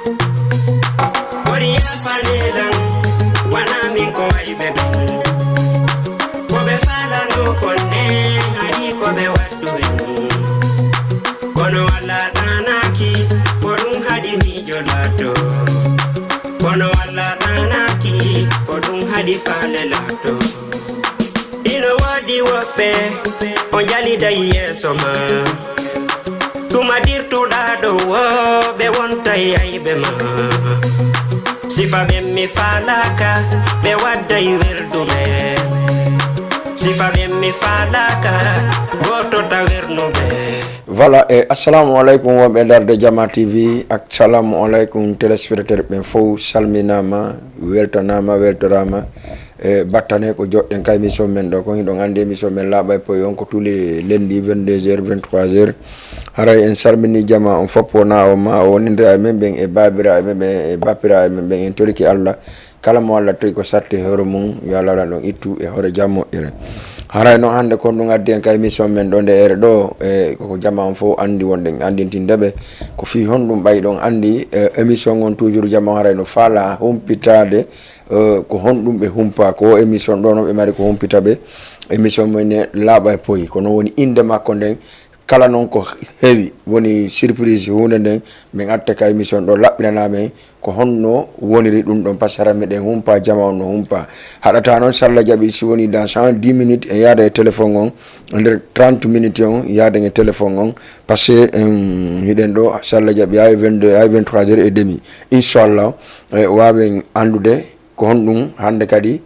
Oriya falela wana min ko aybe ko be fala no konne hari ko be waddu kono wala tanaki podum hadi mi jolato kono wala tanaki podum hadi falelato ino wadi wope on jali daye soma tuma dirtu dado wo be wonta aybe ma sifa be mi falaka be wadda yerdube sifa be mi falaka goto ta wernube. Voilà, assalamu alaikum wa bedarde Jama TV ak salamu alaikum téléspectateur ben fo salminama weltorama battane ko jodden kay mission men do ko hido ande mission men labay po yon ko tuli lundi 22h 23h haray en salmini jama on fopona o ma woninde ay men ben e babira men e bapira men ben en toriki Allah kala mo Allah toy ko satti horo mum yo Allah don ittu e hore jammo ire haray no hande ko dum addi en kay mission men do ere do ko jama on fo andi wonde andintindebe ko fi hondum bay don andi émission on toujours jama haray no fala humpitade ko hondum be humpa ko émission do no be mari ko humpitabe émission men laba e poyi ko no woni inde makko den kala non ko heewi woni surprise hunde den min atta ka émission do labbinana men ko honno woniri dum don pasara meden humpa jama on no humpa hadata non salla jabi si woni dans 110 minutes e yaada e téléphone on under 30 minutes on yaada e téléphone on parce que hiden do salla jabi ay 22 ay 23h30 inshallah waaben andude ko hondum hande kadi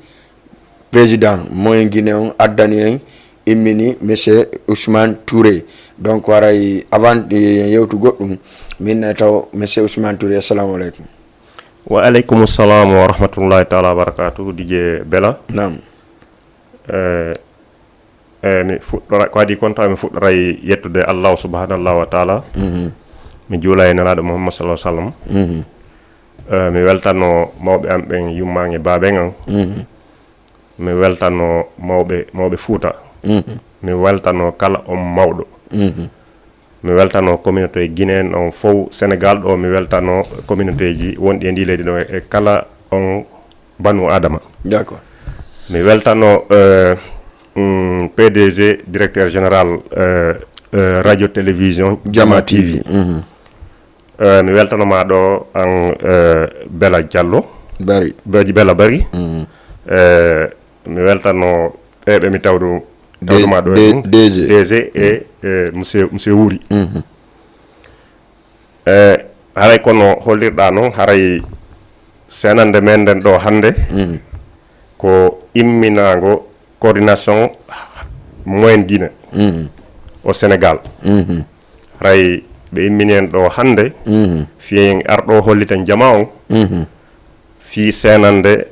président moyen guinéen addani en immini monsieur Ousmane Touré donc waray avant yewtu goddum min taw monsieur Ousmane Touré assalamu alaikum. Wa alaykum assalam wa rahmatullahi ta'ala barakatuh DJ Bella. Naam. Mi fuddora ko adi konta mi fuddora yettude Allah subhanahu wa ta'ala. Mi juulay nelaado Muhammad sallallahu alaihi wasallam. Mi weltano mawbe am ben yummange baben an. Mi weltano mawbe Fuuta. Mi weltano kala on mawdo. Mi weltano communauté guinéen on fow Sénégal do mi weltano communauté ji wondi e ndi leydi do e kala on banu adama. D'accord. Mi weltano PDG directeur général radio télévision Jama TV. Mi weltano ma do an Bella Diallo Bella Bari. Mi weltano be mi tawdu DG et monsieur Wuri. Haray kono hollirda non haray senande men den do hande ko imminago coordination moyen guiné au Sénégal. Haray be imminen do hande fi ardo holliten jama on fi senande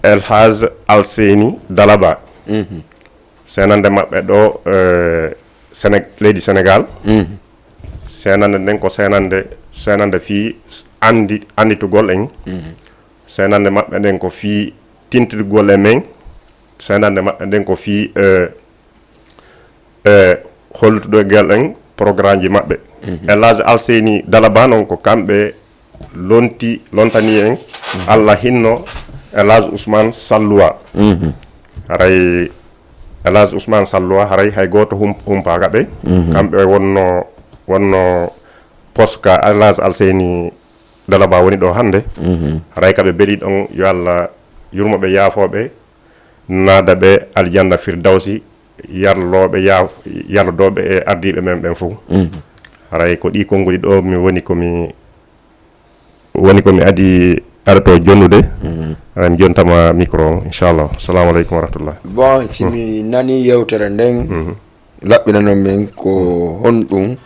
El Haj Alseni Dalaba. Senande mabbe do leydi Sénégal. Senande den ko senande fi anditugol en. Senande mabbe den ko fi tintugol e men. Senande mabbe den ko fi holtudo gel en programme ji mabbe. Elage Alseni Dalaba non ko kambe lontani en Allah hinno Elage Ousmane Salloua. Haray Elage Ousmane Salloua haray hay goto humpa gabe kambe wonno poska Elage Alseni Dalaba woni do hande haray kabe beri don yo Allah yurmobe yaafobe nadabe aljanna firdausi yarlobe yardobe e ardibe men ben fu haray ko di kongoli do mi woni ko mi adi arato jonnude ran jontama micro inshallah. Assalamu alaikum wa rahmatullah. Bon timi nani yewtere den labbina non men ko hondum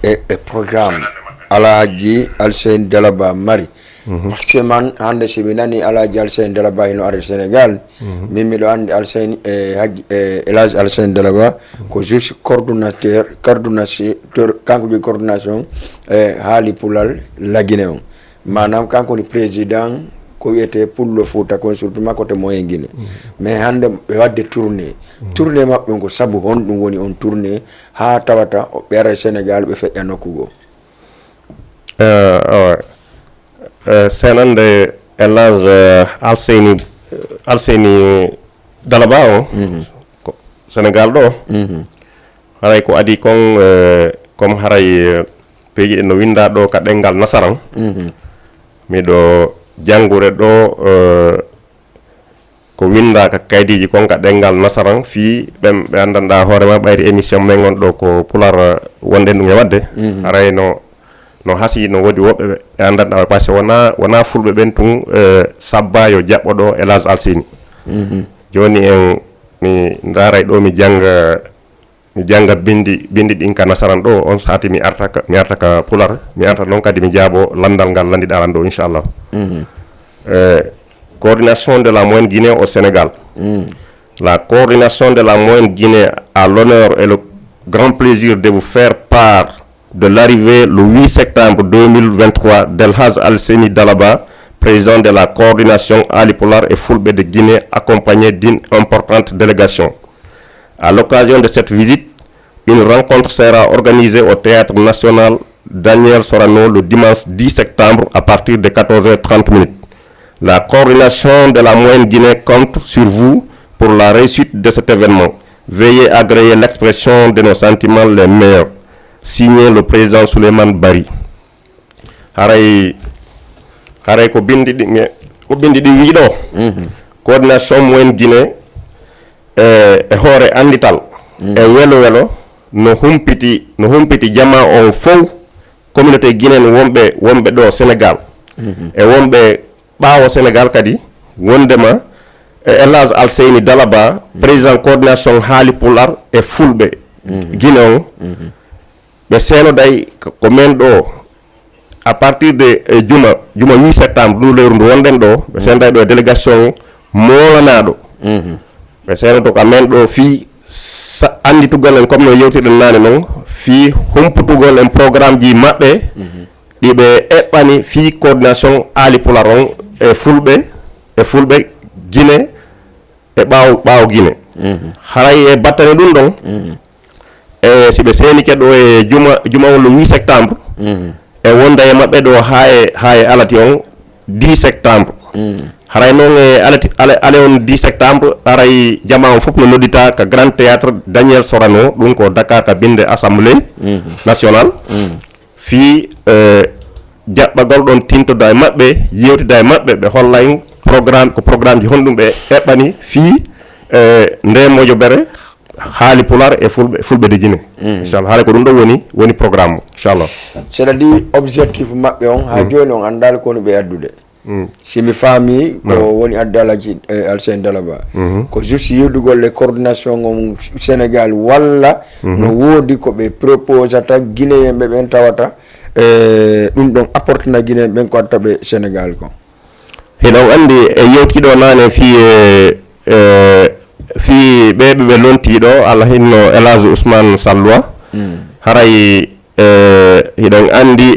e programme Alhaji Alseni Dalaba mari parce que man hande si mi nani Alhaji Alseni Dalaba hino ari Sénégal min mi do andi Alseni Elhaji Alseni Dalaba ko juste coordinateur kanko bi coordination haali pulal la Guinée manam kanko ni président ko wiyete pullo Fouta ko surtout makote moyen Guinée mais hande be wadde tournée mabbe ko sabu hondum woni on tournée ha tawata o bere Sénégal be feƴƴa nokkugo senande elage alseni dalaba o Sénégal ɗo haray ko adi kon comme haray peeji ɗe no winda ɗo ka ɗengal nasaran miɗo jangure ɗo ko winda ka kaydiji kon ka ɗengal nasaran fi ɓe andanɗa hoorema ɓayri émission men gon ɗo ko pular wonde ɗum e wadde haray no hasi no wodi woɓɓe ɓe andanɗa par ce que wona fulɓe ɓen tun sabba yo jaɓɓo ɗo Elage Alseni joni en mi daray ɗo mi janga bindi ɗin ka nasaran ɗo on sati mi arta ka pular mi arta noon kadi mi jaabo landal ngal landiɗa ran ɗo inchallah coordination de la Moyenne Guinée au Sénégal. La coordination de la Moyenne Guinée a l'honneur et le grand plaisir de vous faire part de l'arrivée le 8 septembre 2023 d'Elage Alseni Dalaba, président de la coordination Ali Polar et Fulbe de Guinée, accompagné d'une importante délégation. À l'occasion de cette visite, une rencontre sera organisée au Théâtre National Daniel Sorano le dimanche 10 septembre à partir de 14h30. La coordination de la Moyenne Guinée compte sur vous pour la réussite de cet événement. Veuillez agréer l'expression de nos sentiments les meilleurs. Signé le président Souleymane Bari. Haray ko bindi ɗi wiiɗo coordination Moyenne Guinée e hoore andital e welo no humpiti jama on fof communauté guinéenne wonɓe ɗo Sénégal e wonɓe ɓaawo Sénégal kadi wondema Elage Alseni Dalaba président coordination haali pular e fulɓe Guinée on ɓe seenoday ko men ɗo à partir de juma 8 septembre ɗum lewru ndu wonɗen ɗo ɓe seenoday ɗo e délégation molanaɗo ɓe seenoto ka men ɗo fi anditugol en comme no yewtirɗen nane noon fi humputugol en programme ji maɓɓe ɗiɓe eɓɓani fi coordination haali pular on e fulɓe Guinée e ɓaawo Guinée haray e battane ɗum ɗon e si ɓe seenike ɗo e jumawol 8 septembre e wonda e maɓɓe ɗo ha e alati on 10 septembre haray noon e ale on 10 septembre aray jama on fof no noddita ka grand théâtre Daniel Sorano ɗum ko Dakar ka binde assemblée nationale fi jaɓɓagol ɗon tintoda e maɓɓe yewtida e maɓɓe ɓe holla en programme ji honɗum ɓe eɓɓani fi nde Modiobere haali pular e fulɓe de Guinée inchallah haala ko ɗum ɗo woni programme o inchallah seɗa ɗi objectif maɓɓe on ha joni on andali kono ɓe addude simi faami ko woni adde Alaji Alseni Dalaba ko juste yeddugol e coordination on Sénégal walla no woodi ko ɓe proposata Guinéen ɓe ɓen tawata ɗum ɗon apportena Guinéen ɓen ko addata ɓe Sénégal ko heɗon andi e yewtiɗo nane fi ɓe lontiɗo Allah hinno Elage Ousmane Salloua haray hiɗon andi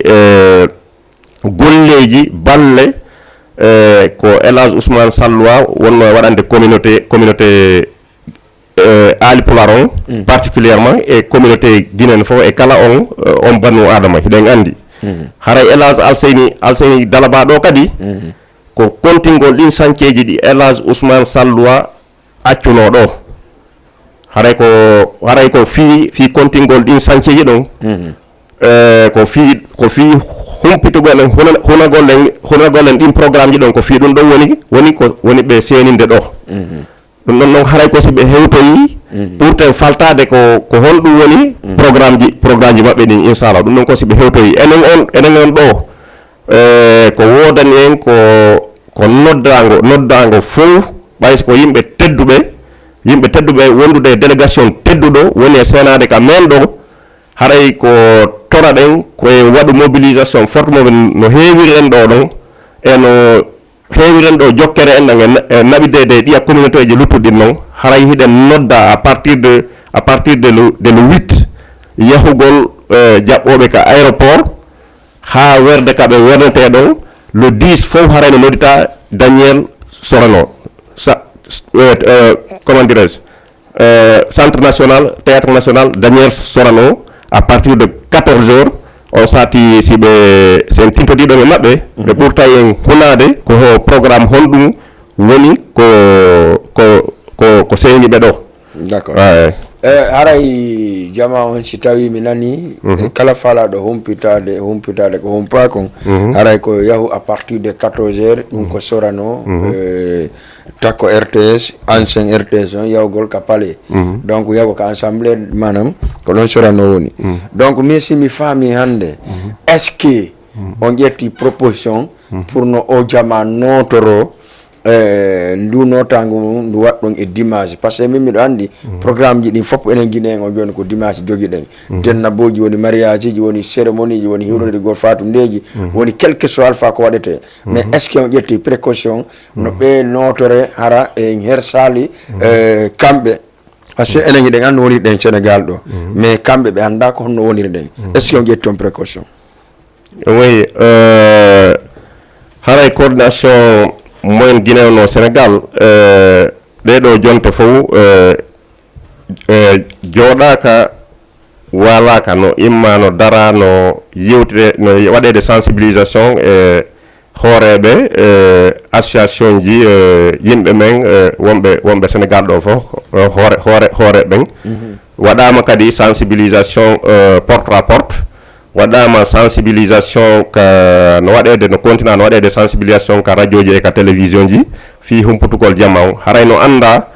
golleji balle ko Elage Ousmane Salloua wonno waɗande communauté Ali Pular on particulièrement e communauté guinéenne fof e kala on bannu adama hiɗen andi haray Elage Alseni Dalaba ɗo kadi ko kontingol ɗin sancieji ɗi Elage Ousmane Salloua accuno ɗo haray ko fi kontingol ɗin sancieji ɗon ko fi humpitugol en hunagol en ɗin programme ji ɗon ko fi ɗum ɗon woni ɓe seninde ɗo ɗum ɗon noon haray ko si ɓe hewtoyi ɓurten faltade ko honɗum woni programme ji maɓɓe ɗin inchallah ɗum ɗon ko si ɓe hewtoyi enen on ɗo ko wodani en ko noddago fof ɓayso ko yimɓe tedduɓe wondude e délégation tedduɗo woni e senade ka men ɗo haray ko tora ɗen koye waɗu mobilisation forte moɓe no heewiren ɗo ɗon e no heewiren ɗo jokkere en ɗan e naɓidede ɗiya communauté ji luttuɗin noon haray hiɗen nodda à partir de le 8 yahugol jaɓɓoɓe ka aéroport ha werde kaɓe wernete ɗon le 10 fof haray no noddita Daniel Sorano comment dirais-je centre national théâtre national Daniel Sorano à partir de 14h on sati siɓe sen tintodiɗon e maɓɓe ɓe ɓurta en hunade ko programme honɗum woni ko seyniɓe ɗo. D'accord. Haray jama on si tawi mi nani kala falaɗo humpitade ko humpa kon haray ko yahu à partir de 14h ɗum ko sorano takko RTS ancien RTS on yawgol ka palais donc yago ka assemblée manam ko ɗon sorano woni donc min simi faami hande est ce que on ƴetti proposition pour no o jama notoro ndu notango mum ndu waɗɗon e dimanche par ce que min miɗo andi programme ji ɗin fof enen guinéen o joni ko dimanche joguiɗen dennaboji woni mariage ji woni cérémonie ji woni hiwrode gol fatundeji woni quelque soit alpha ko waɗete mais est ce que on ƴetti précaution no ɓe notore hara e her sali kamɓe par ce que enen giɗen andu woniri ɗen Sénégal ɗo mais kamɓe ɓe anda ko honno woniri ɗen est ce que on ƴetti on précaution? Oui, haray coordination moyen guinéen no Sénégal ɗeɗo jonte fof jooɗaka walaka no imma no dara no yewtide no waɗede sensibilisation e hooreɓe association ji yimɓe men wonɓe Sénégal ɗo fof hooreɓe ɓen waɗama kadi sensibilisation porte à porte waɗama sensibilisation ka no waɗede no continue no waɗede sensibilisation ka radio ji e ka télévision ji fi humputugol jamma o haray no anda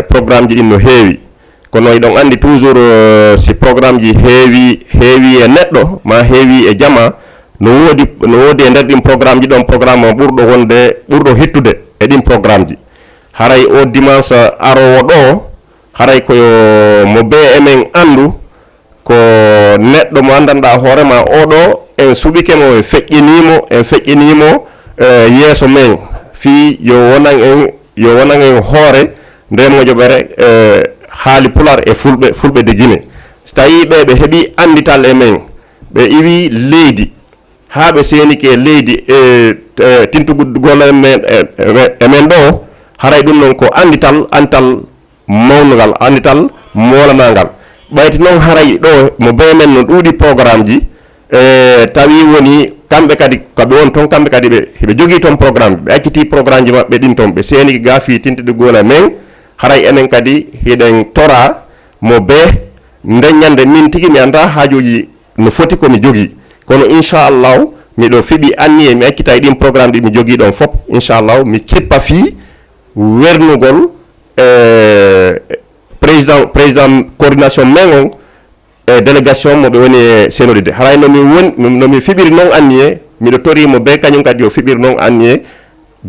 programme ji ɗin no heewi kono iɗon andi toujours si programme ji heewi e neɗɗo ma heewi e jama no wodi e nder ɗin programme ji ɗon programme o ɓurɗo hettude e ɗin programme ji haray o dimanche arowo ɗo haray koyo mo be emen andu ko neɗɗo mo andanɗa hoorema oɗo en suɓikemo en feƴƴinimo yeeso men fi yo wonan en hoore nden moƴoɓere haali pular e fulɓe de Guinée so tawi ɓe heeɓi andital e men ɓe iwi leydi ha ɓe senike leydi e tintugol emen ɗo haray ɗum noon ko andital mawnugal andital molanagal ɓayti noon haray ɗo mo be men no ɗuuɗi programme ji tawi woni kamɓe kadi koɓe won toon kamɓe kadi ɓe jogui toon programme ɓe acciti programme ji maɓɓe ɗin toon ɓe seeni gaafi tintide gola men haray enen kadi hiɗen tora mo be ndeññande min tigui mi anda haajuji no foti komi jogui kono inchallahu miɗo fiiɓi anni e mi accita e ɗin programme ɗi mi jogui ɗon fof inchallahu mi kippa fi wernugol président coordination men on e délégation moɓe woni e senodide haray nomi fiɓiri noon anni e miɗo torimo be kañum kadi o fiɓiri noon anni e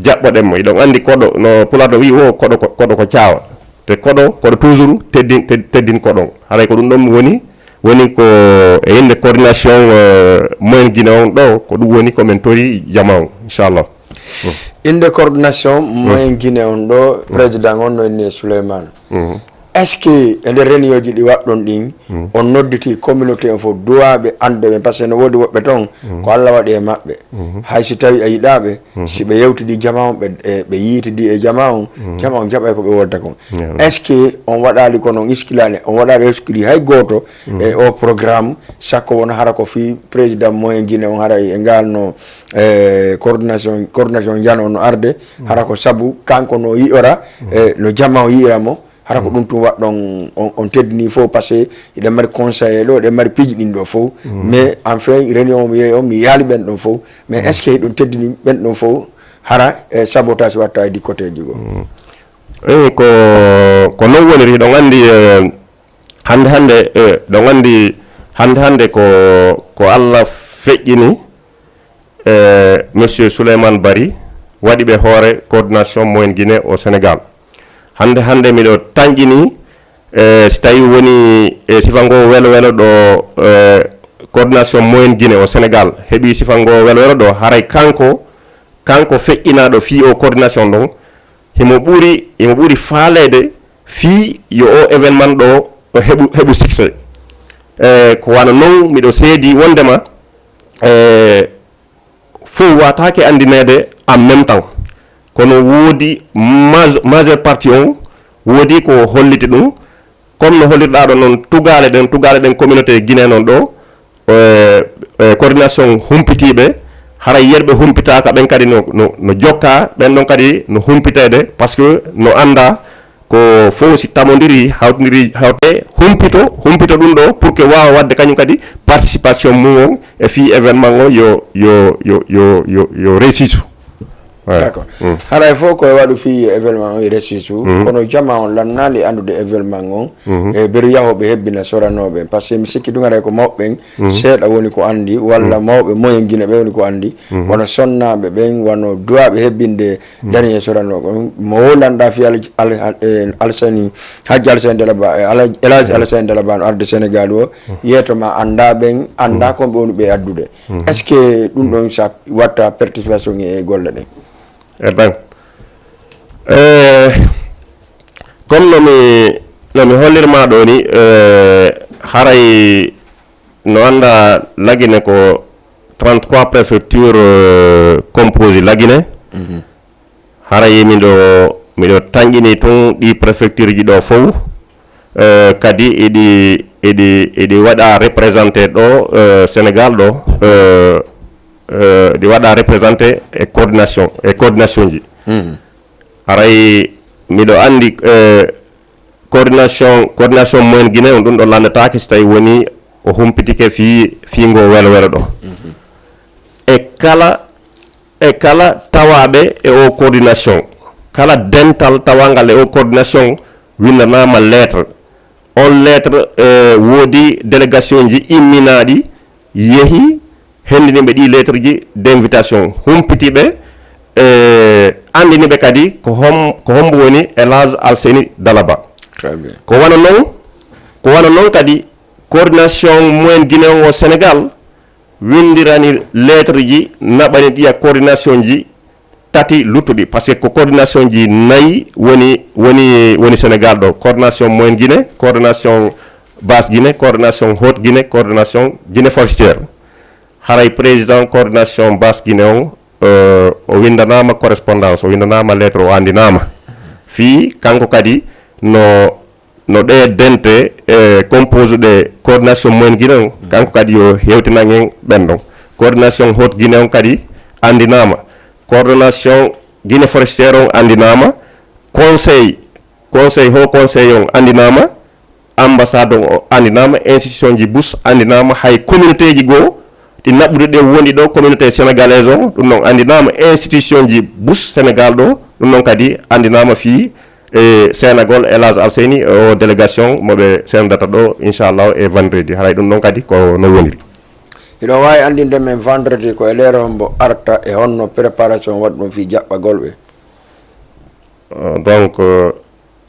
jaɓɓoɗenmo iɗon andi koɗo no pularɗo wi o koɗo ko caawa te koɗo toujours teddin koɗon haray ko ɗum ɗon woni ko e inde coordination moyen guiné on ɗo ko ɗum woni komin tori jama on inchallah inde coordination moyen guiné on ɗo président on no inni Souleymane est ce que e nder réunion ji ɗi waɗɗon ɗin on nodditi communauté o fof duwaɓe ande ɓe par ce que no woodi woɓɓe toon ko Allah waɗi e maɓɓe hay si tawi a yiɗaɓe si ɓe yewtidi jama on ɓe yiitidi e jama on jaɓay ko ɓe wodda kon est ce que on waɗali kono on iskilani on waɗali iskili hay goto e o programme sakko wona hara ko fi président moyen guiné on hara e ngalno coordination jano no arde hara ko saabu kanko no yi'ora no jama o yi'iramo hara ko ɗum tum waɗɗon on teddini fof par ce que eɗen mari conseillé ɗo eɗen mari piiji ɗin ɗo fof mais enfin réunion mi yeeyi o mi yaali ɓen ɗon fof mais est ce que ɗum teddini ɓen ɗon fof hara e sabotage watta e di côté ji goo eyi ko non woniri ɗon andi hande ɗon andi hande ko Allah feƴƴini monsieur Souleymane Bari waɗi ɓe hoore coordination moyen Guinée au Sénégal hande miɗo tañƴini si tawi woni e sifango welo ɗo coordination moyen Guinée au Sénégal heeɓi sifango welo ɗo haray kanko feƴƴinaɗo fi o coordination ɗon himo ɓuuri faalede fi yo o événement ɗo heɓu succès ko wana noon miɗo seedi wondema fof watake andinede en même temps kono woodi majeure partie on woodi ko holliti ɗum comme no hollirɗa ɗo noon tugale ɗen communauté guinéen on ɗo coordination humpitiɓe hara yerɓe humpitaka ɓen kadi no jokka ɓen ɗon kadi no humpitede par ce que no anda ko fof si tamodiri hawtodiri hawte humpito ɗum ɗo pour que wawa wadde kañum kadi participation mum e fi événement o yo réussite. D'accord. Haray fof koye waɗu fi événement o réussite kono jama on lannali andude événement on e beru yahoɓe hebbina soranoɓe par ce que mi sikki ɗum aray ko mawɓe seeɗa woni ko andi walla mawɓe moyen guine ɓe woni ko andi wono sonnaɓe ɓen wono duwaɓe hebbinde dernier soranoɓe mo wolanɗa fi Alassane Hadji Alassane Délaba Elhadji Alassane Délaba no arde Sénégal o yeytoma anda ɓen anda konɓe woni ɓe addude est ce que ɗum ɗon sa watta participation e golle ɗen. Ben comme nomi hollirma ɗo ni haray no anda Laguiné ko 33 préfecture composé Laguiné haray miɗo tanƴini tun ɗi préfecture ji ɗo fof kadi eɗi waɗa représenté ɗo Sénégal ɗo ɗi waɗa représenté e coordination ji haray miɗo andi coordination moyen Guinée on ɗum ɗo landetake so tawi woni o humpitike fiigo welo ɗo e kala tawaɓe e o coordination kala dental tawagal e o coordination windanama lettre on lettre woodi délégation ji imminaɗi yeehi hendiniɓe ɗi lettre ji d'invitation humpitiɓe andiniɓe kadi ko hombo woni Elhadji Alassane Délaba ko wana noon kadi coordination moyen Guinée o Sénégal windirani lettre ji naɓani ɗiya coordination ji tati luttuɗi par ce que ko coordination ji 4 woni Sénégal ɗo coordination moyen Guinée coordination basse Guinée coordination haute Guinée coordination Guinée forestière haray président coordination basse Guinée on o windanama correspondance o windanama lettre o andinama fi kanko kadi no ɗe dente compose ɗe coordination moyen Guinée on kanko kadi yo hewtinan en ɓen ɗon coordination haute Guinée on kadi andinama coordination Guinée forestière on andinama conseil haut conseil on andinama ambassade o andinama institution ji bus andinama hay communauté ji goo ɗi naɓɓude ɗe woni ɗo communauté sénégalaise o ɗum noon andinama institution ji bus Sénégal ɗo ɗum noon kadi andinama fi Sénégal Elhadji Alassane o délégation moɓe sendata ɗo inchallah e vendredi haray ɗum noon kadi ko no woniri iɗo wawi andinde men vendredi ko e lere hombo arta e honno préparation waɗi ɗum fi jaɓɓagol ɓe donc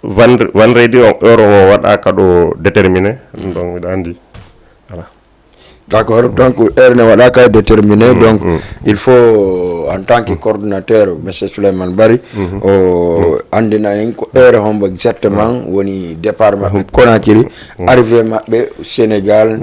vendredi on heure o waɗaka ɗo déterminé donc miɗa andi voilà. D'accord, donc heure ne waɗaka déterminé donc il faut en tant que coordinateur monsieur Souleymane Bari o andina en ko heure hombo exactement woni départ maɓɓe Conakry arrivé maɓɓe Sénégal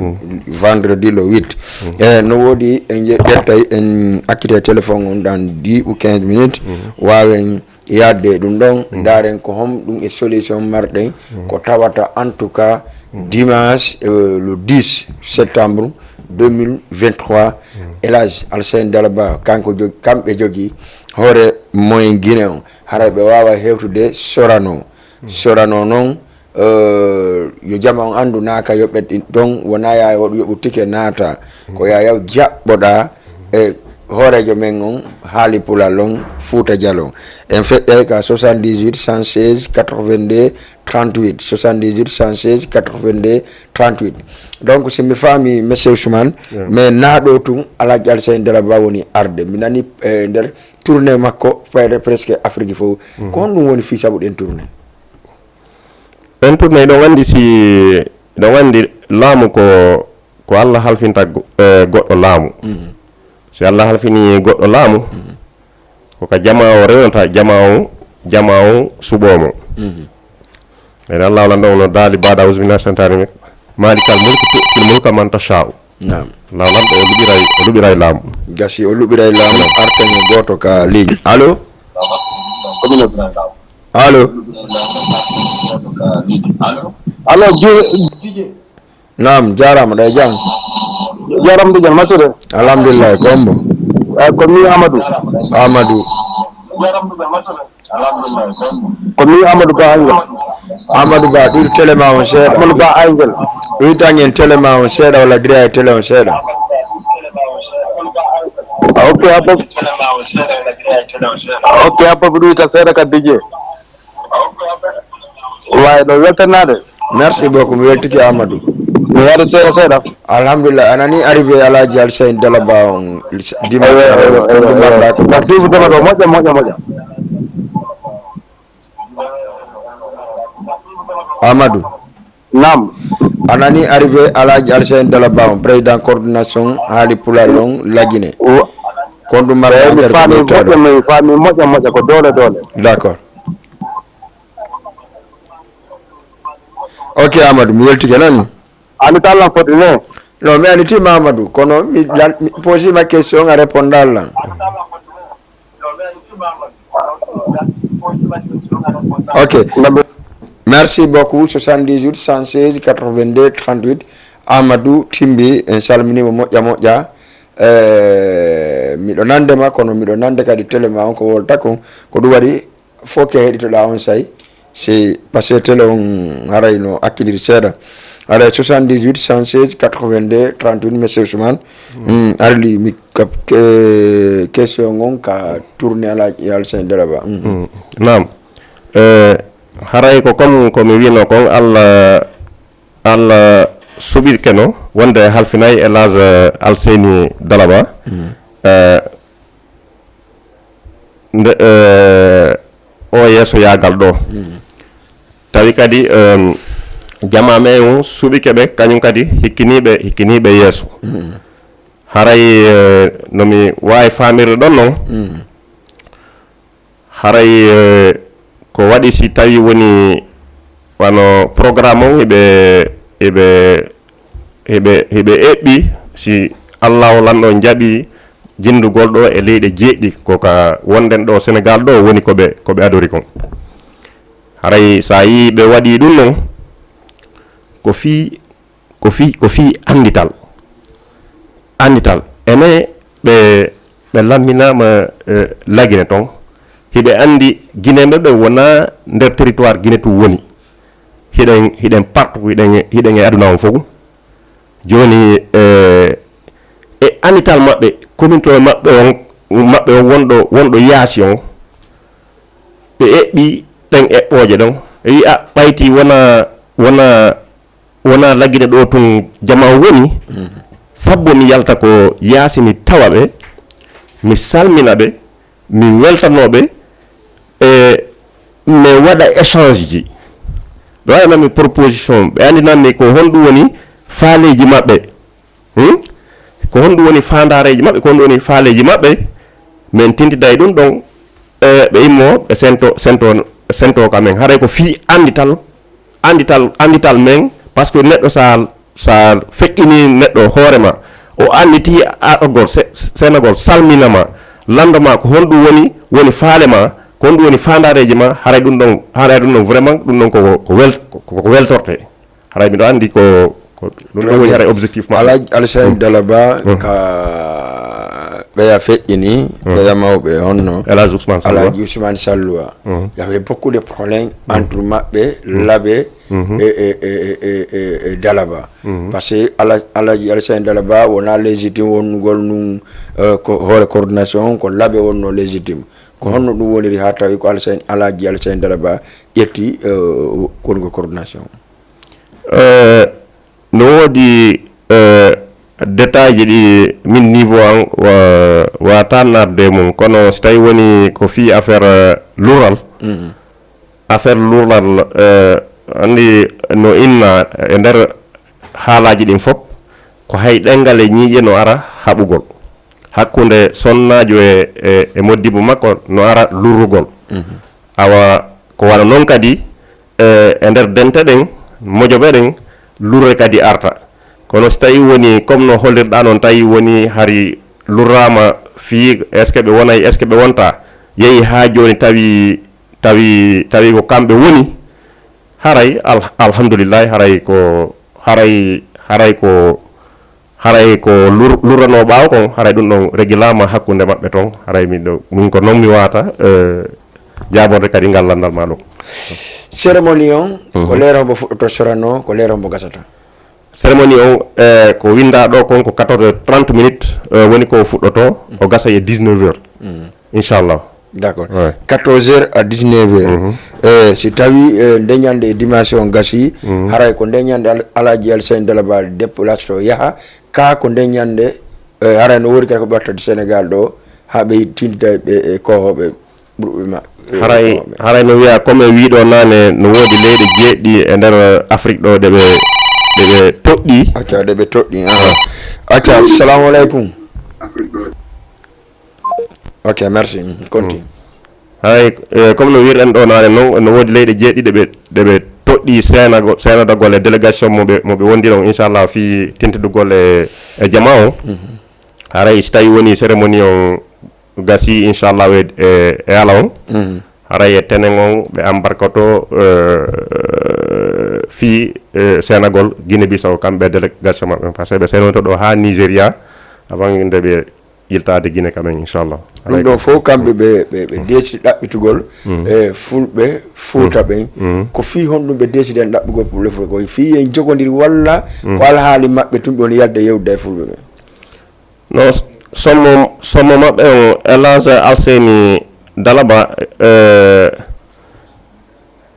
vendredi le 8 e no woodi en ƴettay en accité téléphone on dans 10 ou 15 minutes wawen yadde ɗum ɗon daren ko hom ɗum e solution marɗen ko tawata en tout cas dimanche le 10 septembre 2023 Elhadji Alassane Délaba kanko kamɓe jogui hoore moyen Guinée on haray ɓe wawa hewtude Sorano noon yo jama on andu naka yoɓet ɗon wona ya waɗu yoɓu tike naata ko yayaw jaɓɓoɗa e hoorejo men on haali pulal on Fouta Diallo en feƴƴay ka 78 116 82 38 78 116 82 38 donc si mi faami monsieur Ousmane mais naaɗo tun Elhadji Alassane Délaba woni arde mi nani nder tourné makko fayde presque Afrique fof ko hon ɗum woni fi sabu ɗen tourné ɗon wandi laamu ko Allah halfinta goɗɗo laamu so Allah halfini goɗɗo laamu koko jama o rewnata jama o suɓomo ene Allah wala ɗon no daali baɗa usmina santani malikal mulki tu'til mulka man tasha'u lawlan ɗo o luɓiray laamu gasi o luɓiray laamu arten e goto ka ligne allo allo naam jarama ɗa jam jaram de masude alhamdulillah kombo ko mi Amadou ko mi Amadou Ba Angel Amadou Ba ɗir télé ma on seeɗa Amadou Ba Angel ɗoytañen télé ma on seeɗa walla diri e télé on seeɗa ok appa ɗoyta seeɗa ka DJ wawi ɗo weltanade merci beaucoup mi weltiki Amadou mi yaade seeɗa alhamdulillah anani arrivé Alaji Alseyni Dalaba on dimanche ɗumanɗa ko merci vous dema ɗo moƴƴa Amadou nam anani arrivé Alaji Alseyni Dalaba on président coordination haali pulal on Laguiné kon ɗum marɗa mi faami moƴƴa ko dole d'accord ok Amadou mi weltike nani ani tallan foti ne non mi anitima Amadou kono mi posi ma question a répondal lan ok merci beaucoup 78 116 82 38 Amadou Timbi en salminimo moƴƴa miɗo nandema kono miɗo nande kadi télé ma on ko wolta ko ɗum waɗi fof ke heɗitoɗa on say c'est passé télé on harayno hakkiliri seeɗa ara 78 116 82 38 monsieur Ousmane arli mi question on ka tourné Alaji Alseyni Dalaba nam haray ko comme komi wino kon Allah suɓirke no wonde halfinayi Alaji Alseyni Dalaba nde o yeeso yagal ɗo tawi kadi jamame on suɓike ɓe kañum kadi hikkiniɓe yeeso haray nomi wawi famirde ɗon noon haray ko waɗi si tawi woni wano programme o heɓe eɓɓi si Allah lanɗo jaaɓi jindugol ɗo e leyɗe jeeɗɗi koka wonden ɗo Sénégal ɗo woni koɓe adori kon haray sa yi ɓe waɗi ɗum noon ko fi andital ene ɓe lamminama Laguiné ton hiɓe andi Guinéɓe ɓe wona nder territoire Guiné tu woni hiɗen partout hiɗen e aduna on fof joni e andital maɓɓe communauté maɓɓe o wonɗo yaasi on ɓe eɓɓi ɗen eɓɓoje ɗon e wi a ɓayti wona Laguiné ɗo tun jama woni sabbo mi yalta ko yaasi mi tawa ɓe mi salmina ɓe mi weltanoɓe mi waɗa échange ji ɓe waɗanami proposition ɓe andinanmi ko honɗum woni faaleji maɓɓe ko honɗum woni fandareji maɓɓe ko honɗum woni faaleji maɓɓe min tindida e ɗum ɗon ɓe immo ɓe sento kamen haray ko fi andital men par ce que neɗɗo sa feƴƴini neɗɗo hoorema o anditi aɗogol senagol salminama landoma ko honɗum woni faale ma ko honɗum woni fandareji ma haray ɗum ɗon vraiment ɗum ɗon ko weltorte haray miɗo andi ko ɗum ɗon woni haray objectif ma Alaji Alseyni Dalaba ka ɓeya feƴƴini ɓeya mawɓe honno Alaji Ousmane Salloua y avait beaucoup de problèmes entre maɓɓe Labé et Dalaba parce que Alaji Alseyni Dalaba wona légitime wonnugol num ko hoore coordination ko Labé wonno légitime ko honno ɗum woniri ha tawi ko Alaji Alseyni Dalaba ƴetti kongo coordination no woodi détail ji ɗi min niveau an wata narde mum kono so tawi woni ko fi affaire lural andi no inna e nder haalaji ɗin fof ko hay ɗengal e ñiiƴe no ara haɓugol hakkunde sonnajo e moddibo makko no ara lurrugol awa ko wana noon kadi e nder dente ɗen mojoɓe ɗen lurre kadi arta kono so tawi woni comme no hollirɗa noon tawi woni hari lurrama fi est ce que ɓe wonay est ce que ɓe wonta yeehi ha joni tawi ko kamɓe woni haray alhamdulillah haray ko haray ko lurano ɓaaw kon haray ɗum ɗon régulama hakkunde maɓɓe toon haray min ko noon mi wata jaborde kadi ngallandal ma ɗum cérémonie on ko leero mbo fuɗɗoto sorano ko leero mbo gasata cérémonie on ko winda ɗo kon ko 14h30 minutes woni ko fuɗɗoto o gasa e 19h inchallah d'accord 14h à 19h si tawi ndeñande e dimension gasi haray ko ndeñande Alaji Alassane Dalaba déplace to yaha ka ko ndeñande haray no wori kadi ko ɓattade Sénégal ɗo ha ɓe tindita ɓe kohoɓe ɓurɓe ma haray no wiya comme wiɗo nane no wodi leyɗe jeeɗɗi e nder Afrique ɗo ɗeɓe toɗɗi acca ɗeɓe toɗɗi acca assalamu aleykum ok merci continue hay comme no wirɗen ɗo nane noon no wodi leyɗe jeeɗɗi ɗeɓe toɗɗi senadagol e délégation moɓe wondi ɗon inchallah fi tintidugol e jama o haray so tawi woni cérémonie on gasi inchallah e ala on haray e tenen on ɓe embarquato fi senagol Guinée Bissau kamɓe délégation maɓɓe par ce que ɓe senoto ɗo ha Nigéria avant nde ɓe yiltade Guinée kamen inchallah ɗum ɗo fof kamɓe ɓe deecidi ɗaɓɓitugol e fulɓe Fuuta ɓen ko fi honɗum ɓe deecidi en ɗaɓɓugol fulɓe Fuuta ko fi en jogodiri walla ko alhaali maɓɓe tun ɗon yalde yewde e fulɓe ɓen non sommo maɓɓe on Elage Alseni Dalaba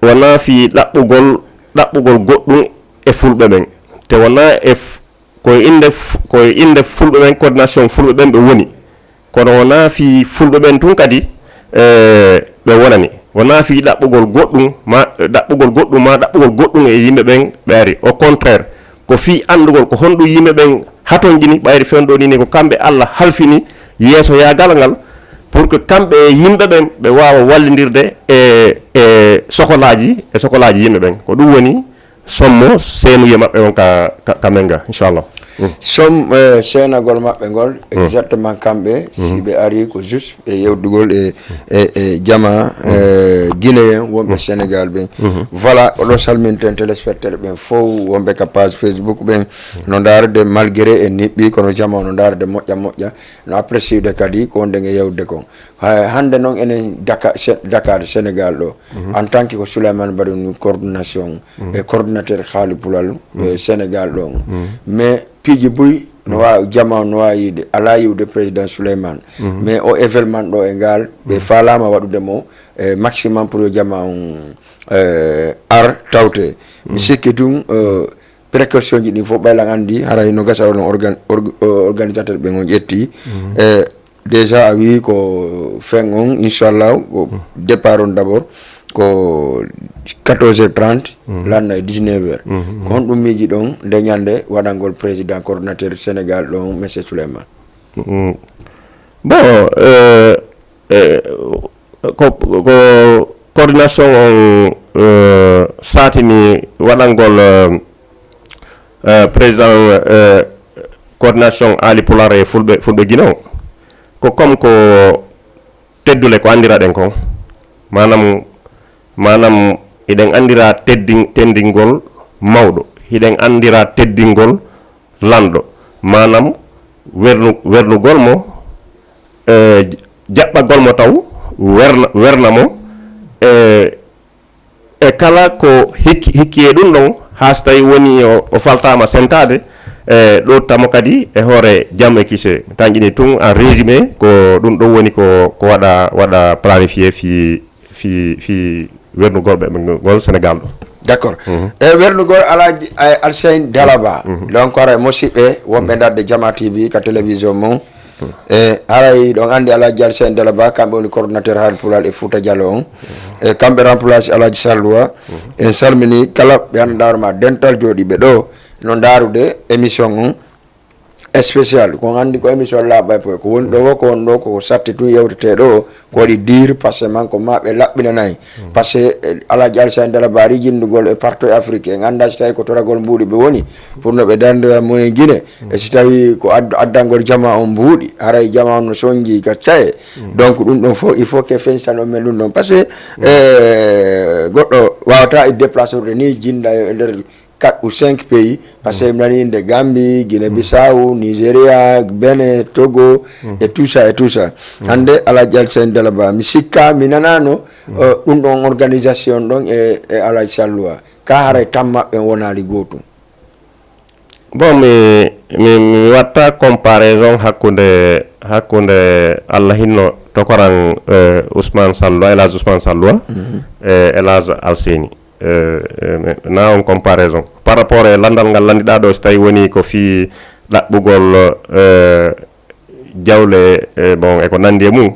wona fi ɗaɓɓugol goɗɗum e fulɓe ɓen te wona koye inde fulɓe ɓen coordination fulɓe ɓen ɓe woni kono wona fi fulɓe ɓen tun kadi ɓe wonani wona fi ɗaɓɓugol goɗɗum ma ɗaɓɓugol goɗɗum e yimɓe ɓen ɓe ari au contraire ko fi andugol ko honɗum yimɓe ɓen haton jini ɓayri fewndo ni ko kamɓe Allah halfini yeeso yagal ngal pour que kamɓe e yimɓe ɓen ɓe wawa wallidirde e sokolaji yimɓe ɓen ko ɗum woni sommo seenuye maɓɓe on ka menga inchallah seenagol maɓɓe ngol exactement kamɓe si ɓe ari ko juste e yewdugol e jama guinéen wonɓe Sénégal ɓen voilà oɗo salminten téléspectateur ɓen fof wonɓe ka page Facebook ɓen no darde malgré e niɓɓi kono jama no darde moƴƴa no appréciede kadi ko wonde e yewde kon hande noon enen Dakar Sénégal ɗo en tant que ko Souleymane Baɗum coordination e coordinateur haali pulal Sénégal ɗo mais piiji boyi no wawi jama no wawi yiide ala yiwde président Souleymane mais o événement ɗo e ngal ɓe falama waɗude mo maximum pour jama on ar tawte mi sikki tun précaution ji ɗin fof ɓaylan andi haray no gasa oɗon organisateur ɓe on ƴetti déjà a wi ko fen on inchallah ko départ on d' abord ko 14h30 lanna e 19h ko honɗum miiji ɗon nde ñande waɗangol président coordinateur Sénégal ɗon monsieur Souleymane bon ko coordination on satini waɗangol président coordination Ali Pulare e fulɓe Guinée o ko comme ko teddule ko andiraɗen kon manam hiɗen andira teddingol mawɗo hiɗen andira teddingol lanɗo manam wernugol mo jaɓɓagol mo taw werna mo e kala ko hikki e ɗum ɗon ha so tawi woni o faltama sentade ɗo tamo kadi e hoore Jam e Kisse tanƴini tun en résumé ko ɗum ɗon woni ko waɗa planifié fi wernugol ɓe Sénégal ɗo d'accord e wernugol Alaji Alassane Dalaba donc ara musidɓe wonɓe darde Jama TV ka télévision mum e haray ɗon andi Alaji Alassane Dalaba kamɓe woni coordinateur haali pulal e Fouta Diallo on e kamɓe remplace Alaji Salloua en salmini kala ɓe andarma dental jooɗiɓe ɗo no darude émission on spécial ko andi ko émission laaɓay poy ko woni ɗo ko woni ɗo ko satti tun yewtete ɗo ko waɗi dire par ce man ko maɓe laɓɓinanayi par ce que Alaji Alassane Dalaba ari jindugol e partout Afrique en anda so tawi ko toragol mbuuɗi ɓe woni pour no ɓe dandira moyen Guinée e so tawi ko addangol jama on mbuuɗi haray jama on no soñji ka caye donc ɗum ɗon fof il faut que feñsano men ɗum ɗon par ce que goɗɗo wawata e déplacé urde ni jinda e nder 4 ou 5 pays parce que nani de Gambie, Guinée-Bissau, Nigeria, Bénin, Togo et tout ça ande ala jalsen dalaba misika minanano ɗum ɗon organisation ɗon e ala salluwa ka haray tamma ɓe wonali gotum. Bon, mi watta comparaison hakkunde Allah hinno tokoran Ousmane Salloa, Elhadj Ousmane Salloa e Elhadj Alseni. Na on comparaison par rapport e landal ngal landiɗa ɗo so tawi woni ko fi ɗaɓɓugol jawle bon eko nandi e mum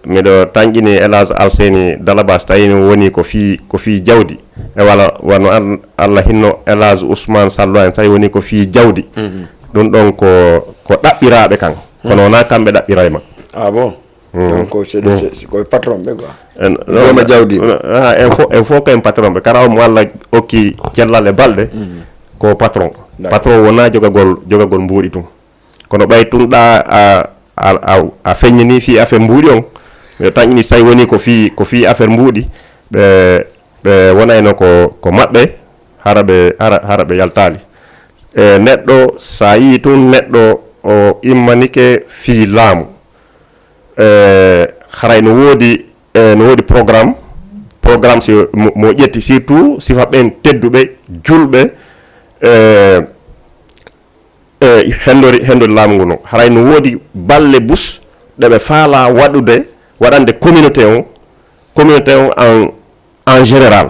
miɗo tanƴini Elhadj Alseni Dalaba so tawi woni ko fi jawdi e wala wano Allah hinno Elhadj Ousmane Salloa en tawi woni ko fi jawdi ɗum ɗon ko ɗaɓɓiraɓe kan kono wona kamɓe ɗaɓɓirayma. Ah bon? Donc c'est ko patron be quoi. No jawdi. En faut que patron be karaw mo walla okki cellal e balde ko patron. Patron wona jogagol mbuudi tum. Kono ɓay tun ɗa a feññini fi affaire mbuudi on ɓe tañini say woni ko fi affaire mbuudi ɓe wonayno ko maɓɓe hara ɓe yaltali neɗɗo sa yi tun neɗɗo o immanike fi laamu haray no wodi programme si mo ƴetti surtout sifa ɓen tedduɓe julɓe hendori laamu ngu non haray no wodi balle bus ɗeɓe faala waɗande communauté on en général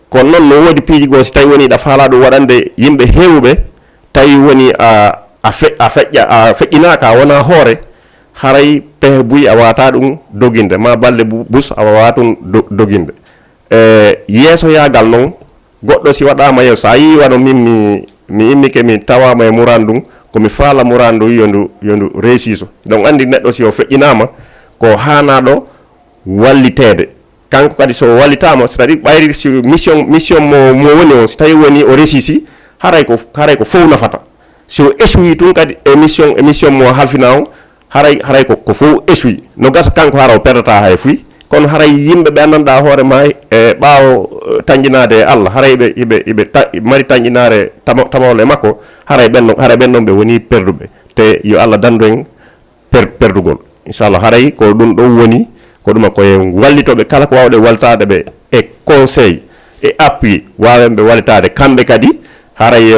kono noon no wodi piiji goo si tawi woni ɗa faala ɗum waɗande yimɓe heewɓe tawi woni a feƴƴinaka wona hoore haray pehe buyi a wata ɗum doginde ma balle bus a wawa ɗum doginde yeeso yagal noon goɗɗo si waɗama yeeso sa yi wano min mi immike mi tawama e murandu komi faala murandu yondu réussiso donc andi neɗɗo si o feƴƴinama ko hanaɗo wallitede kanko kadi so wallitama c'est à dire ɓayri si mission mo woni o si tawi woni o réussisi haray ko fof nafata si o échoui tun kadi émission mo halfina o haray ko fof échoui no gasa kanko hara o perdata hay fuy kono haray yimɓe ɓe anndanɗa hoore ma e ɓaawo tañƴinade Allah haray ɓe mari tañƴinare tamawle e makko haray ɓen ɗon ɓe woni perduɓe te yo Allah dandu en perdugol inchallah haray ko ɗum ɗon woni ko ɗuma koye wallitoɓe kala ko wawɗe wallitade ɓe e conseil e appui wawen ɓe wallitade kamɓe kadi haray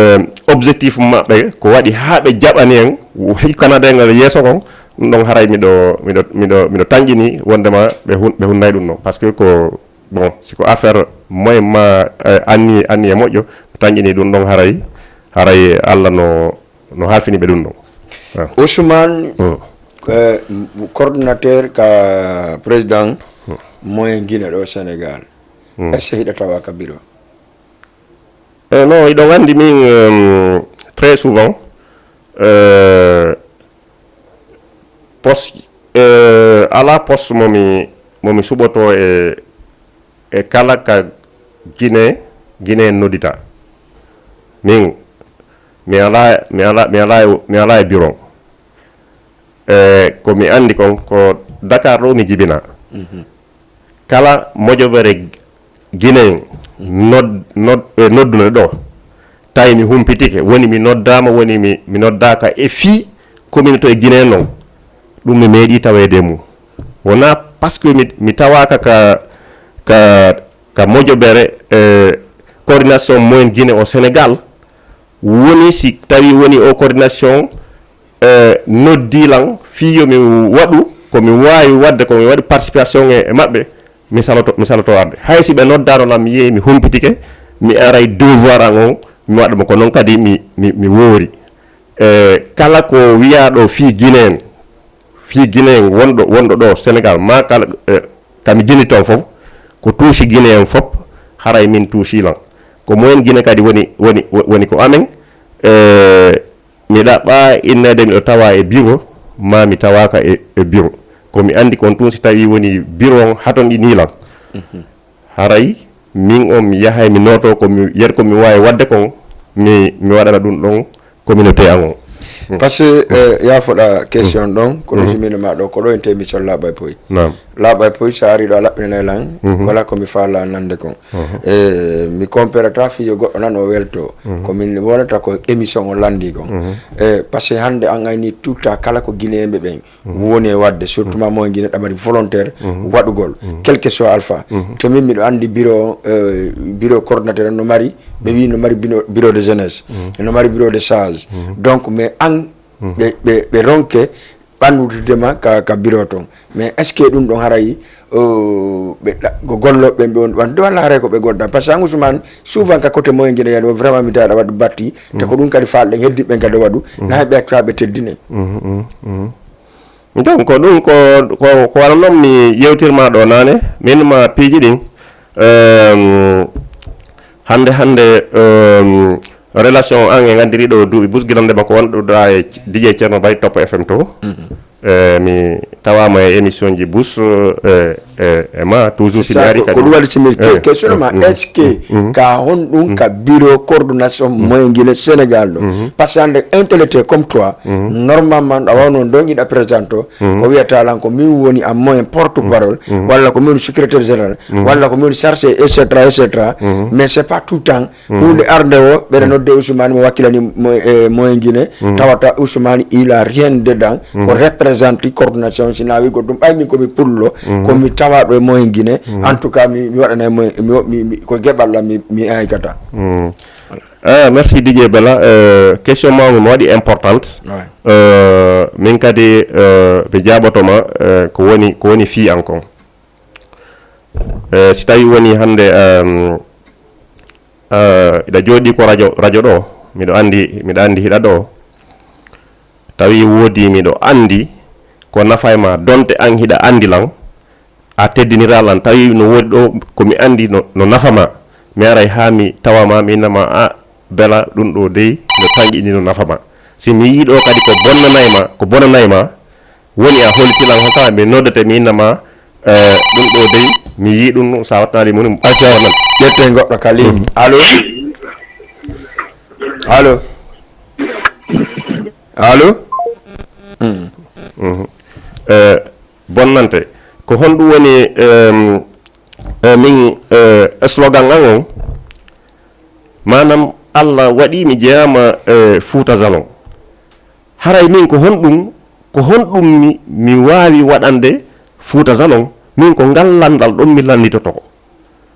objectif maɓɓe ko waɗi ha ɓe jaɓani en hikkanade yeeso kon ɗum ɗon haray miɗo tañƴini wondema ɓe hunnay ɗum noon par ce que ko bon siko affaire moyen ma anni e moƴƴo tañƴini ɗum ɗon haray Allah no halfini ɓe ɗum ɗon. Ousmane coordinateur ka président moyen Guinée ɗo Sénégal est ce que hiɗa tawa ka bureau? Non iɗon andi min très souvent poste ala poste momi suɓoto e kala ka Guinée noddita min mi ala e bureau ko mi andi kon ko Dakar ɗo mi jibina kala moƴoɓere Guinée nodduno ɗo tawi mi humpitike woni mi noddama woni mi noddaka e fii communauté e Guinée noon ɗum mi meeɗi tawede mum wona par ce que mi tawaka ka moƴoɓere coordination moyen Guinée au Sénégal woni si tawi woni o coordination noddilan fiyo mi waɗu komi wawi wadde komi waɗi participation e maɓɓe mi saloto arde hay si ɓe noddano lam mi yeehi mi humpitike mi aray devoir an on mi waɗamo ko noon kadi mi woori kala ko wiyaɗo fi Guinée wonɗo ɗo Sénégal ma kala kami jini toon fof ko tuusi Guinée en fop haray min tuusilan ko moyen Guinée kadi woni ko amen mi ɗaɓɓa innede miɗo tawa e bureau ma mi tawaka e bureau komi andi kon tun si tawi woni bureau on haton ɗi nilan haray min on mi yahay mi noto komi wawi wadde kon mi waɗana ɗum ɗon communauté an on par ce que yafoɗa question ɗon kono jumino ma ɗo ko ɗo en temi sollaɓa poy laaɓa poy so ari ɗo a laɓɓinana lan wala komi faala nande kon mi compérata fijo goɗɗo nan o welto komin wonata ko émission o landi kon par ce que hande an ayni tutta kala ko guinéɓe ɓen woni e wadde surtout ma moye guiné ɗamari volontaire waɗugol quel que soit alpha to min miɗo andi bureau coordinateur no mari ɓe wi no mari bureau de jeunesse no mari bureau de sage donc mais an ɓe ronke ɓannudema ka bureau ton mais est ce que ɗum ɗon harayi ɓe golloɓe ɓe wonde walla haray ko ɓe godda par ce que an Ousmane souvent ka côté moyen guine yani vraiment mi tawaɗa waɗu batti te ko ɗum kadi falɗen heddiɓe kadi waɗu na ɓe accaɓe teddine donc ɗum ko wala noon mi yewtirma ɗo nane min ma piiji ɗin hande relation an e gandiri ɗo duuɓi busguilande makko wonɗoɗa e DJ Ceerno Bay Top FM to mi tawama e émission ji bus e ma toujours si ari ko ɗum waɗi simi question ma est ce que ka hon ɗum ka bureau coordination moyen guine Sénégal ɗo par ce que hande intellectuel comme toi normalement ɗa wawno ɗon yiɗa présente o ko wiyata lan ko min woni en moyen porte parole walla ko min secrétaire général walla ko min chargé etc mais c'est pas tout temps hunde arde o ɓeɗa nodde Ousmane mo wakkilani moyen guine tawata Ousmane il a rien dedans ko représente coordination si nawi ko ɗum ɓayni komi pullo komi tawaɗo e moyen guine en tout cas mi waɗana mi ko gueɓalla mi aykata merci DJ Bella question ma mo waɗi importante min kadi ɓe jaɓotoma ko woni fi an kon si tawi woni hande ida jooɗi ko radio ɗo miɗo andi hiɗa ɗo tawi woodi miɗo andi ko nafa e ma donte an hiɗa andi lan a teddinira lan tawi no woodi ɗo komi andi no nafa ma mi aray ha mi tawama mi innama a Bella ɗum ɗo dey no tanƴini no nafa ma si mi yiiɗo kadi ko bonanayma woni a holitilan hon tawa mi noddete mi innama ɗum ɗo dey mi yii ɗum sa wattali moni accanan ƴette goɗɗo ka ligne allo bonnante ko honɗum woni min slogan an on manam Allah waɗi mi jeyama Fouta Jalon haray min ko honɗum mi wawi waɗande Fouta Jalon min ko ngallandal ɗon mi lannitoto ko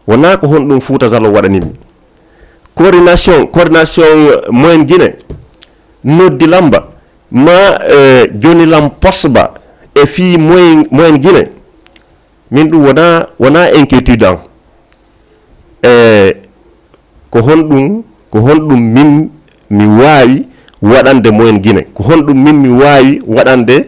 wona ko honɗum Fouta Jalon waɗanimi coordination moyen guine noddi lamba ma joni lam posba e fi moyen guine min ɗum wona inquiétude an ko honɗum min mi wawi waɗande moyen guine ko honɗum min mi wawi waɗande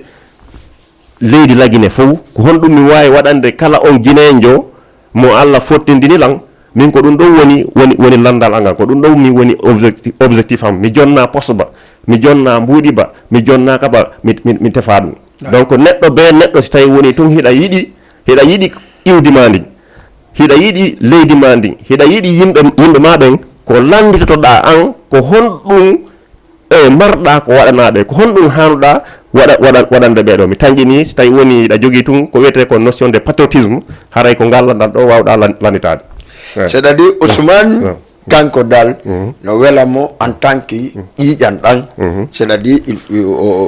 leydi lagine fof ko honɗum mi wawi waɗande kala on guinéjo mo Allah fottindini lan min ko ɗum ɗon woni landal angal ko ɗum ɗon mi woni objectif am mi jonna posba mi jonna mbuuɗi ba mi jonna kaba mi tefa ɗum donc neɗɗo so tawi woni tun hiɗa yiɗi iwdima ndin hiɗa yiɗi leydi ma ndin hiɗa yiɗi yimɓe ma ɓen ko landitotoɗa an ko honɗum marɗa ko waɗanaɓe ko honɗum hanuɗa waɗande ɓeɗo mi tanƴini so tawi woni ɗa jogui tun ko wiyete ko notion de patriotisme haray ko ngallanɗan ɗo wawɗa landitade c'est-à-dire Ousmane kanko dal no welamo en tant que ƴiƴan ɗan c'est-à-dire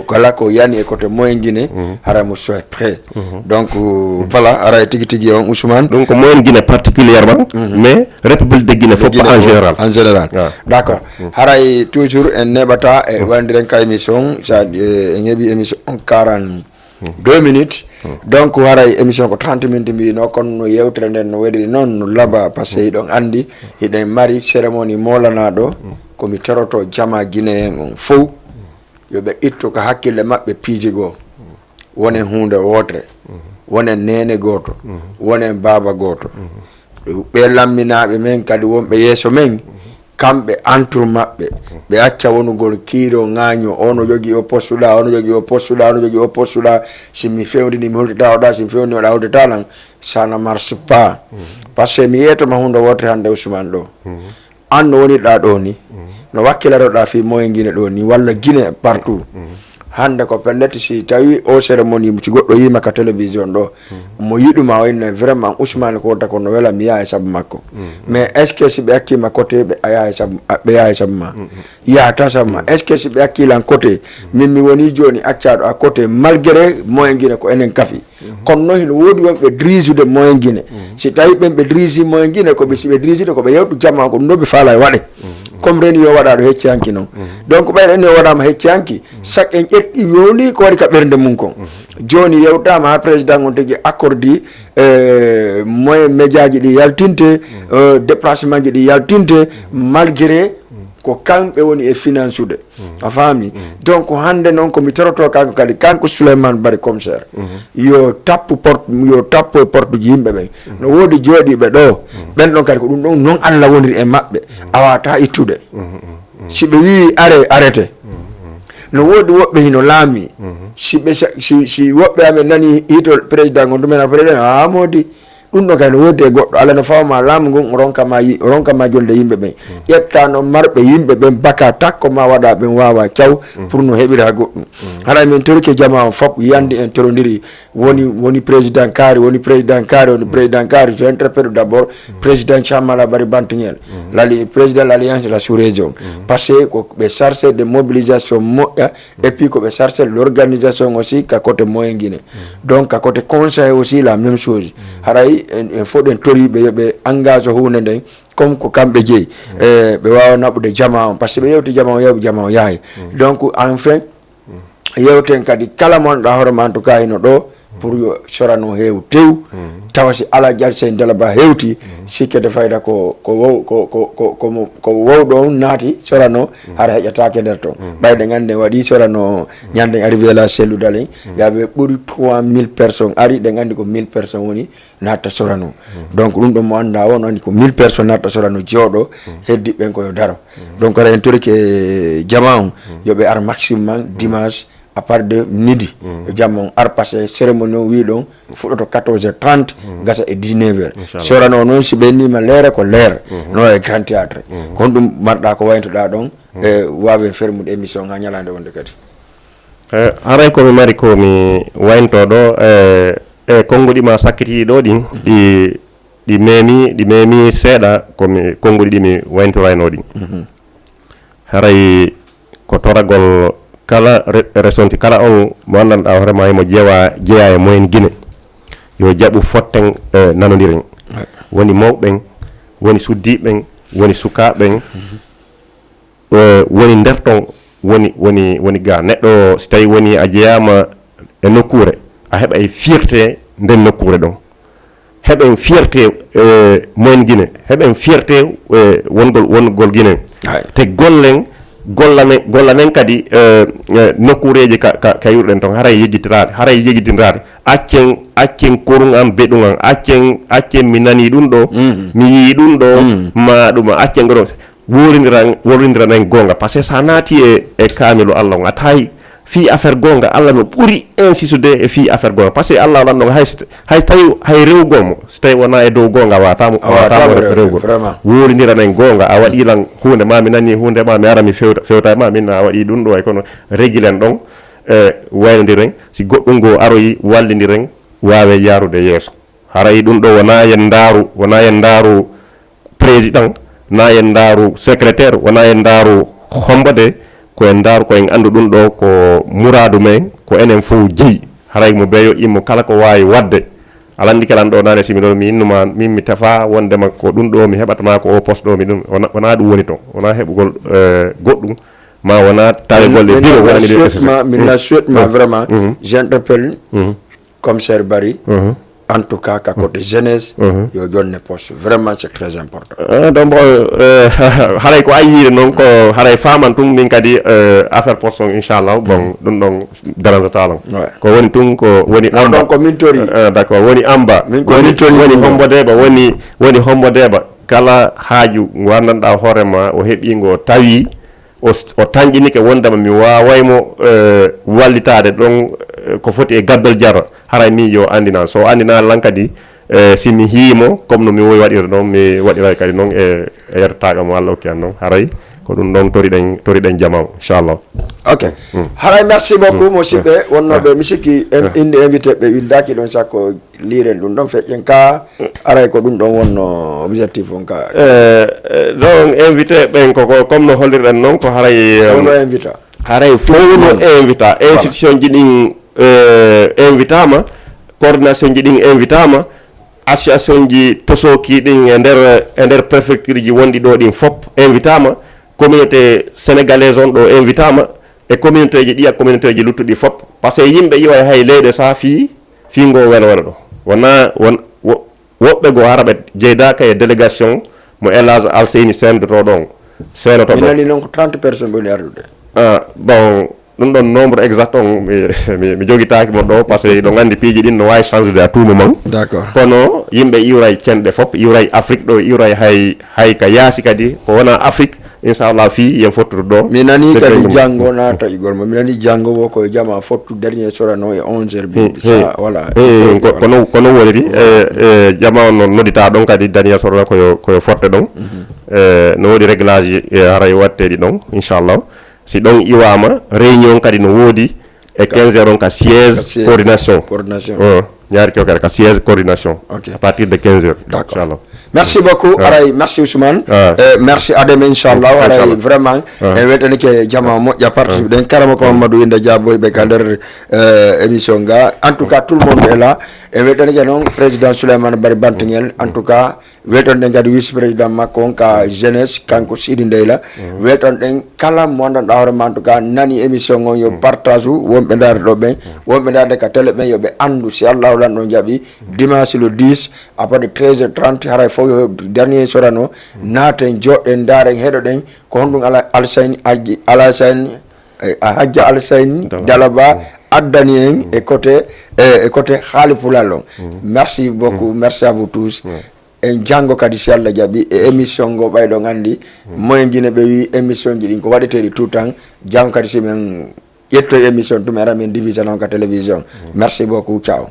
kala ko yani e côté moyen guine hara mo soit prêt donc voilà ara tigi on Ousmane donc moyen guine particulièrement mais république de Guinée fof en général d'accord haray toujours en neɓata e wandiren ka émission sa en heeɓi émission 42 minutes donc haray émission ko 30 minutes mbino kono no yewtere nden no waɗiri noon no laaɓa par ce que ɗon andi hiɗen mari cérémonie molanaɗo komi teroto jama guinéen on fof yoɓe ittu ko hakkille maɓɓe piiji goo wonen hunde wotere wonen nene goto wonen baba goto ɓe lamminaɓe men kadi wonɓe yeeso men kamɓe entour maɓɓe ɓe acca wonugol kiiro ŋaaño ono jogui o postuɗa ono jogui o postuɗa ono jogui o postuɗa simi fewndini mi holtita oɗa simi fewndini oɗa holtita lan ça ne marche pas par ce que mi yeytoma hunde wotere hande Ousmane ɗo an no woniɗa ɗo ni no wakkilaroɗa fi moyen guine ɗo ni walla guine partout hande ko pellete si tawi o cérémonie ci goɗɗo yima ka télévision ɗo mo yiɗuma wayno vraiment Ousmane ko wonta kono wela mi yaha e saabu makko mais est ce que si ɓe hakkima côté ɓe yaha e saabu ma yahata saabu ma est ce que si ɓe hakkilan côté min mi woni joni accaɗo a côté malgré moyen guine ko enen kafi kono noon hino woodi wonɓe drisude moyen guine si tawi ɓen ɓe drisi moyen guine koɓe siɓe drisude koɓe yewtu jamma ko ɗum ɗo ɓe faala e waɗe comme reni yo waɗa ɗo heccihanki noon donc ɓayɗen yo waɗama heccihanki chaque en ƴetti yoni ko waɗi ka ɓernde mum kon joni yewtama ha président on tigui accorde moyen média ji ɗi yaltinte déplacement ji ɗi yaltinte malgré ko kamɓe woni e finance ude a faami donc hande noon komi toroto kanko kadi kanko Souleymane Bari commissaire yo tappu e porte ji yimɓe ɓen no woodi jooɗiɓe ɗo ɓen ɗon kadi ko ɗum ɗon noon Allah woniri e maɓɓe a wata ittude si ɓe wi arrêté no woodi woɓɓe hino laami si woɓɓe amen nani hito président on ɗumen a président modi ɗum ɗo kay no woodi e goɗɗo Allah no fawma laamu ngon o ronkama jonde yimɓe ɓen ƴetta no marɓe yimɓe ɓen baka takko ma waɗa ɓen wawa caw pour no heɓira goɗɗum haɗa min torike jama o fop yande en torodiri woni président kaari je interpelle d'abord président Thiamala Bari Bantuguel président de l'alliance de la sous-région parce que ko ɓe chargé de mobilisation moƴƴa et puis ko ɓe chargé l'organisation aussi ka côté moyen guiné donc ka côté conseil aussi la même chose haray en foɗen toriɓe yoɓe engage hunde nden comme ko kamɓe jeeyi ɓe wawa naɓude jama on par ce que ɓe yewti jama o yaɓi jama o yaahi donc enfin yewten kadi kala monɗa hoorema en tout cas hino ɗo pour yo sorano heew tew tawa si ala jalse Delaba hewti sikkede fayda ko wowɗo on naati sorano hara heƴatake nder toon ɓayde gande waɗi sorano ñande arrivé la selludalen yaɓe ɓuuri 3000 personnes ari ɗen andi ko 1000 personnes woni natta sorano donc ɗum ɗon mo anda on andi ko 1000 personnes natta sorano jooɗo heddi ɓen koyo daro donc ara en torike jama on yoɓe ar maximum dimanche à part de midi jamon ar passé cérémonie wi ɗon fuɗɗoto 14h30 gasa e 19h sorano noon si ɓennima leere ko leere no e grand théâtre kon ɗum marɗa ko wayntoɗa ɗon e wawe fermude émission ha ñalande wonde kadi haray komi mari komi waynto ɗo e konngudi ma sakkitiɗi ɗo ɗin ɗi memi seeɗa komi konngudi ɗi mi wayntorayno ɗin haray ko toragol kala resonti kala on mo andanɗa hoorema mo jeeya e moyen guine yo jaɓu fotten nanodiren woni mawɓen woni suddiɓen woni sukaɓen woni nder ton woni ga neɗɗo so tawi woni a jeeyama e nokkure a heɓa e fierté nden nokkure ɗon heɓen fierté moyen guine heɓen fierté wongol guinen te gollanen kadi nokkureji ka yurɗen ton haray yejjitinrade accen korun am beɗum an accen mi nani ɗum ɗo mi yii ɗum ɗo ma ɗuma accen ɗo worindiranen gonga par ce que sa naati e kaamilo Allah on a tawi fi affaire gonga Allah no ɓuri insisude e fi affaire gonga par ce que Allah waɗan ɗon hay tawi hay rewgomo so tawi wona e dow gonga watamo rewgol worindiranen gonga a waɗilan hunde ma mi nani hunde ma mi ara mi fewta e ma min a waɗi ɗum ɗo e kono réguilen ɗon waynodiren si goɗɗum go aroyi wallidiren wawe yarude yeeso haray ɗum ɗo wona yen ndaaru président na yen ndaaru secrétaire wona yen ndaaru hombode ko en ndaaru ko en andu ɗum ɗo ko mouradu men ko enen fof jeeyi haray mo beeyo immo kala ko wawi wadde alandi kelan ɗo nane simi ɗo mi innuma min mi tefa wondema ko ɗum ɗo mi heɓatama ko o poste ɗo mi ɗum wona ɗum woni toon wona heɓugol goɗɗum ma wona tawegol e bureau wonani minna souhaitema vraiment j'interpelle commissaire Bari en tout cas ka côté jeunesse yo jonne poste vraiment c'est très important donc haray ko ayire noon ko haray faman tun min kadi affaire poste on inchallah bon ɗum ɗon darantatalan ko woni tun ko woni amba donc ko min tori d'accord woni amba woni hombodeba woni hombodeba kala haaju wandanɗa hoorema o heeɓingo tawi o tanƴinike wondema mi wawaymo wallitade ɗon ko foti e gabbel jara haray min yo andina so andina lan kadi si mi hiimo comme no mi wowi waɗirde noon mi waɗiray kadi noon e yertaga mo Allah hokki an noon haray ko ɗum ɗon toriɗen jamaw inchallah. Ok. Haray merci beaucoup musidɓe wonnoɓe mi sikki inde invité ɓe windaki ɗon sakko liren ɗum ɗon feƴƴen ka aray ko ɗum ɗon wonno objectif on ka. Donc invité ɓen koko comme no hollirɗen noon ko haray wono invita haray fof no invita institution ji ɗin invitama, coordination ji ɗin invitama, association ji tosoki ɗin e nder préfecture ji wonɗi ɗo ɗin fop invitama, communauté sénégalaise on ɗo invitama e communauté ji ɗi communauté ji luttuɗi fop par ce que yimɓe yiwa hay leyɗe sa fiingo wona ɗo wona woɓɓe go hara ɓe jeydaka e délégation mo Elhadji Alseyni sendoto ɗon senoto mi nani noon ko 30 personnes ɓe woni ardude. Bon ɗum ɗon nombre exact on mi jogitaki mo ɗo par ce que ɗo gandi piiji ɗin no wawi changeude à tout moment. D'accord. kono yimɓe iwray cenɗe fop iwray Afrique ɗo iwray hay ka yaasi kadi ko wona Afrique inchallah fi yen fottude ɗo. mi nani kadi janggo naata igol mo mi nani janggo wo koye jama fottu dernier sorano e 11h bi sa voilà kono woniri jama on noddita ɗon kadi dernier sorana koyo forte ɗon no woodi réglage haray watteɗi ɗon inchallah si ɗon iwama réunion kadi no woodi e 15h on ka siège coordination ñaari ko kadi ka siège coordination à partir de 15h inchallah. Merci beaucoup aray merci Ousmane merci Ademe inchallah aray vraiment e weɗani ke jama moƴƴa participe ɗen karama ko Mamadou Inde Diaboy ɓe ka nder émission ga en tout cas tout le monde est là e weɗani ke noon président Souleymane Bari Bantingel en tout cas weɗon ɗen kadi vice président makko on ka jeunesse kanko Sidi Ndeyla weɗon ɗen kala mo gandanɗa hoorema en tout cas nani émission on yo partage wonɓe ndaare ɗo ɓen wonɓe ndaarde ka télé ɓen yoɓe andu si Allahu lan ɗon jaaɓi dimanche le 10 à partir de 13h30 haray fof yo dernier sorano naaten joɗɗen daaren heɗoɗen ko honɗum Hadji Alassane Dalaba addani en e côté haali pulal on. Merci beaucoup merci à vous tous en janggo kadi si Allah jaaɓi e émission ngo ɓayɗo gandi moyen guine ɓe wi émission ji ɗin ko waɗeteɗi tout temps janggo kadi simen ƴetto émission tum era min division on ka télévision. Merci beaucoup ciao.